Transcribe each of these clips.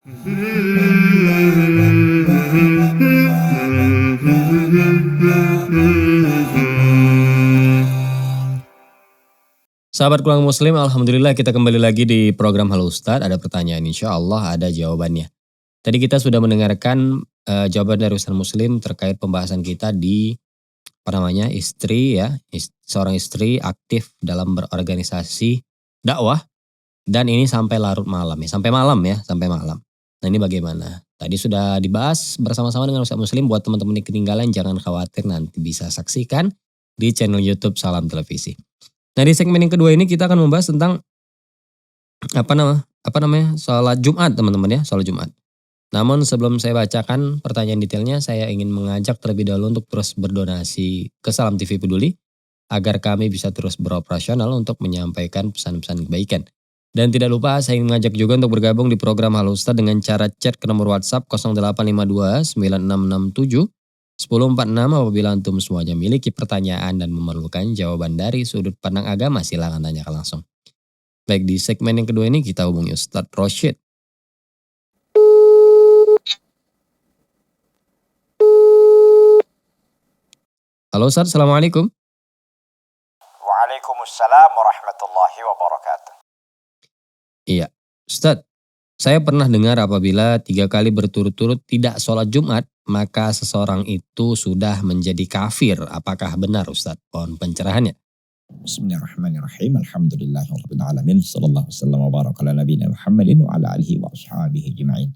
Sahabat keluarga muslim, alhamdulillah kita kembali lagi di program Halo Ustadz. Ada pertanyaan, insya Allah ada jawabannya. Tadi kita sudah mendengarkan jawaban dari Ustadz Muslim terkait pembahasan kita di istri ya, seorang istri aktif dalam berorganisasi dakwah dan ini sampai larut malam ya, sampai malam. Nah ini bagaimana? Tadi sudah dibahas bersama-sama dengan Ustadz Muslim. Buat teman-teman yang ketinggalan jangan khawatir, nanti bisa saksikan di channel YouTube Salam Televisi. Nah di segmen yang kedua ini kita akan membahas tentang sholat Jumat teman-teman ya, sholat Jumat. Namun sebelum saya bacakan pertanyaan detailnya, saya ingin mengajak terlebih dahulu untuk terus berdonasi ke Salam TV Peduli agar kami bisa terus beroperasional untuk menyampaikan pesan-pesan kebaikan. Dan tidak lupa saya ingin mengajak juga untuk bergabung di program Halo Ustadz dengan cara chat ke nomor WhatsApp 0852 9667 1046 apabila antum semuanya miliki pertanyaan dan memerlukan jawaban dari sudut pandang agama, silakan tanyakan langsung. Baik, di segmen yang kedua ini kita hubungi Ustadz Rosyid. Halo Ustadz, Assalamualaikum. Waalaikumsalam warahmatullahi wabarakatuh. Iya, Ustadz, saya pernah dengar apabila 3 kali berturut-turut tidak sholat Jumat, maka seseorang itu sudah menjadi kafir. Apakah benar Ustadz? Mohon pencerahannya. Bismillahirrahmanirrahim. Alhamdulillahirabbil alamin. Sallallahu wasallam wa baraka ala nabiyina Muhammadin wa ala alihi wa ashabihi ajma'in.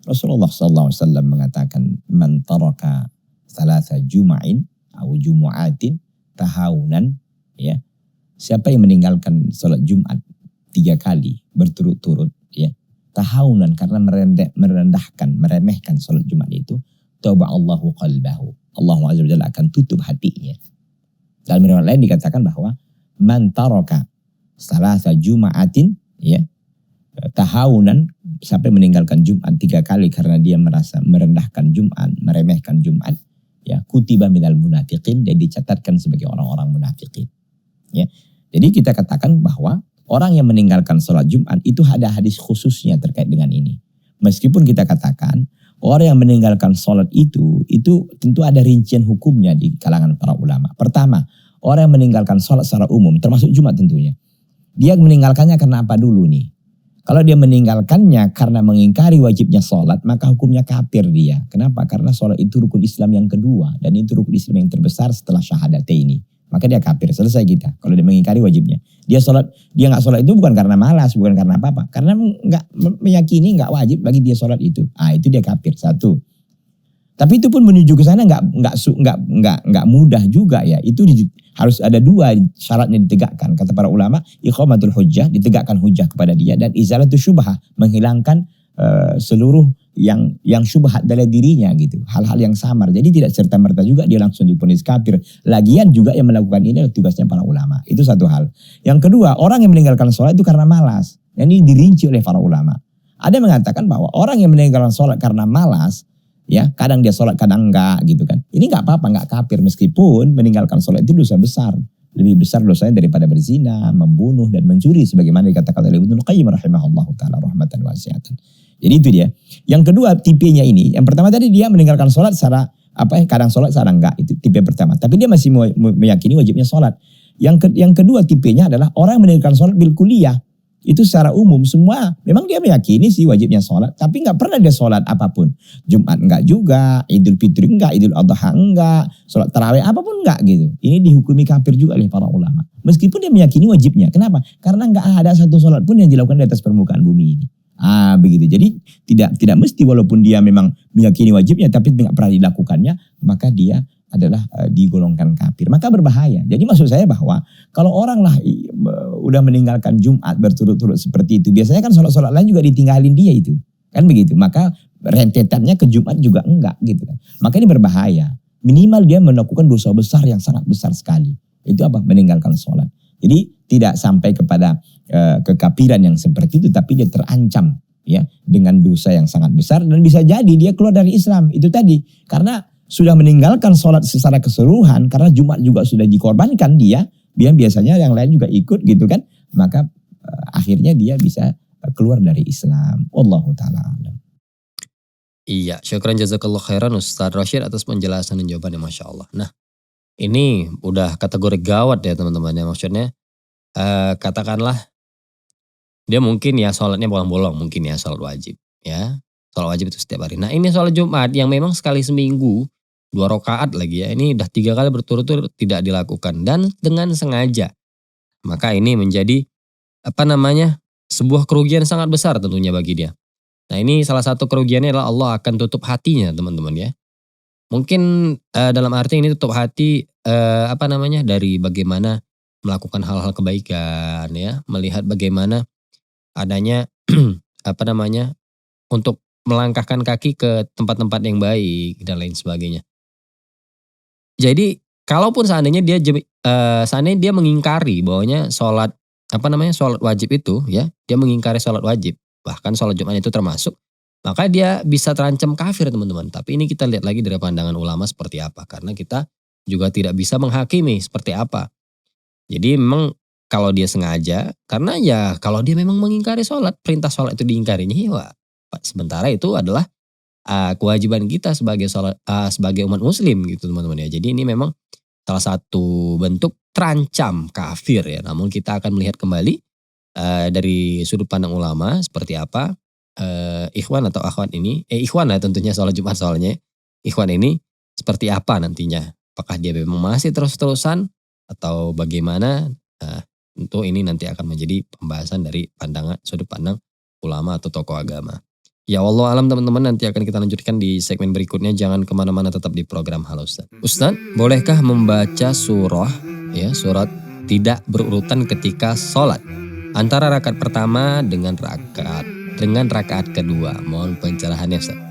Rasulullah sallallahu alaihi wasallam mengatakan, "Man taraka thalatha juma'in atau jumu'atin tahawunan," ya. Siapa yang meninggalkan salat Jumat 3 kali berturut-turut, ya, tahawunan karena meremehkan salat Jumat itu, Allahu qalbahu. Allah Azza wa Jalla akan tutup hatinya. Dalam riwayat lain dikatakan bahwa man taraka salasa juma'atin, ya, tahawunan, sampai meninggalkan Jumat 3 kali karena dia merasa merendahkan Jumat, meremehkan Jumat, ya, kutiba minal munafiqin, dan dicatatkan sebagai orang-orang munafiqin. Ya. Jadi kita katakan bahwa orang yang meninggalkan sholat Jumat itu ada hadis khususnya terkait dengan ini. Meskipun kita katakan orang yang meninggalkan sholat itu tentu ada rincian hukumnya di kalangan para ulama. Pertama, orang yang meninggalkan sholat secara umum, termasuk Jumat tentunya. Dia meninggalkannya karena apa dulu nih? Kalau dia meninggalkannya karena mengingkari wajibnya sholat, maka hukumnya kafir dia. Kenapa? Karena sholat itu rukun Islam yang kedua. Dan itu rukun Islam yang terbesar setelah syahadatain. Maka dia kafir, selesai kita. Kalau dia mengingkari wajibnya. Dia nggak sholat itu bukan karena malas, bukan karena apa-apa. Karena nggak meyakini nggak wajib bagi dia sholat itu. Itu dia kafir, satu. Tapi itu pun menuju ke sana nggak mudah juga ya. Itu harus ada 2 syaratnya ditegakkan. Kata para ulama, iqamatul hujjah, ditegakkan hujjah kepada dia, dan izalatul syubhah, menghilangkan seluruh yang syubhat dari dirinya gitu. Hal-hal yang samar. Jadi tidak serta-merta juga dia langsung divonis kafir. Lagian juga yang melakukan ini adalah tugasnya para ulama. Itu satu hal. Yang kedua, orang yang meninggalkan sholat itu karena malas. Dan ini dirinci oleh para ulama. Ada yang mengatakan bahwa orang yang meninggalkan sholat karena malas, ya, kadang dia sholat, kadang enggak gitu kan. Ini enggak apa-apa, enggak kafir, meskipun meninggalkan sholat itu dosa besar. Lebih besar dosanya daripada berzina, membunuh, dan mencuri, sebagaimana dikatakan oleh Ibnu Qayyim rahimahullahu ta'ala rahmatan wasi'atan. Jadi itu dia. Yang kedua tipenya ini, yang pertama tadi dia meninggalkan sholat secara kadang sholat, secara enggak, itu tipe pertama. Tapi dia masih meyakini wajibnya sholat. Yang kedua tipenya adalah orang yang meninggalkan sholat bil kulliyah. Itu secara umum semua memang dia meyakini sih wajibnya sholat, tapi nggak pernah dia sholat apapun. Jumat enggak juga, Idul Fitri enggak, Idul Adha enggak, sholat tarawih apapun enggak gitu. Ini dihukumi kafir juga oleh para ulama. Meskipun dia meyakini wajibnya. Kenapa? Karena nggak ada satu sholat pun yang dilakukan di atas permukaan bumi ini. Begitu. Jadi tidak mesti walaupun dia memang meyakini wajibnya tapi nggak pernah dilakukannya, maka dia adalah digolongkan kafir. Maka berbahaya. Jadi maksud saya bahwa kalau orang lah udah meninggalkan Jumat berturut-turut seperti itu, biasanya kan sholat-sholat lain juga ditinggalin dia itu. Kan begitu. Maka rentetannya ke Jumat juga enggak gitu kan. Maka ini berbahaya. Minimal dia melakukan dosa besar yang sangat besar sekali. Itu apa? Meninggalkan sholat. Jadi tidak sampai kepada kekafiran yang seperti itu, tapi dia terancam ya dengan dosa yang sangat besar, dan bisa jadi dia keluar dari Islam. Itu tadi. Karena sudah meninggalkan sholat secara keseluruhan, karena Jumat juga sudah dikorbankan dia biasanya yang lain juga ikut gitu kan, maka akhirnya dia bisa keluar dari Islam. Wallahu ta'ala alam. Iya, syukran jazakallah khairan Ustaz Rashid atas penjelasan dan jawabannya Masya Allah. Nah, ini udah kategori gawat ya teman-teman ya. Maksudnya katakanlah dia mungkin ya sholatnya bolong-bolong mungkin ya sholat wajib ya. Sholat wajib itu setiap hari. Nah ini sholat Jumat yang memang sekali seminggu 2 rakaat lagi ya. Ini udah 3 kali berturut-turut tidak dilakukan dan dengan sengaja. Maka ini menjadi apa namanya sebuah kerugian sangat besar tentunya bagi dia. Nah ini salah satu kerugiannya adalah Allah akan tutup hatinya teman-teman ya. Mungkin dalam arti ini tutup hati apa namanya dari bagaimana melakukan hal-hal kebaikan ya, melihat bagaimana adanya apa namanya untuk melangkahkan kaki ke tempat-tempat yang baik dan lain sebagainya. Jadi kalaupun seandainya dia mengingkari bahwanya sholat apa namanya sholat wajib itu ya, dia mengingkari sholat wajib, bahkan sholat Jumat itu termasuk, maka dia bisa terancam kafir teman-teman. Tapi ini kita lihat lagi dari pandangan ulama seperti apa, karena kita juga tidak bisa menghakimi seperti apa. Jadi memang kalau dia sengaja, karena ya kalau dia memang mengingkari sholat, perintah sholat itu diingkarinya ya sementara itu adalah kewajiban kita sebagai umat muslim gitu teman-teman ya. Jadi ini memang salah satu bentuk terancam kafir ya. Namun kita akan melihat kembali dari sudut pandang ulama seperti apa ikhwan atau akhwat ini, ikhwan ya tentunya sholat Jumat soalnya. Ikhwan ini seperti apa nantinya? Apakah dia memang masih terus-terusan atau bagaimana? Tentu ini nanti akan menjadi pembahasan dari sudut pandang ulama atau tokoh agama. Ya Allah alam teman-teman, nanti akan kita lanjutkan di segmen berikutnya. Jangan kemana-mana, tetap di program Halo Ustaz. Ustaz, bolehkah membaca surat tidak berurutan ketika sholat? Antara rakaat pertama dengan rakaat kedua. Mohon pencerahannya Ustaz.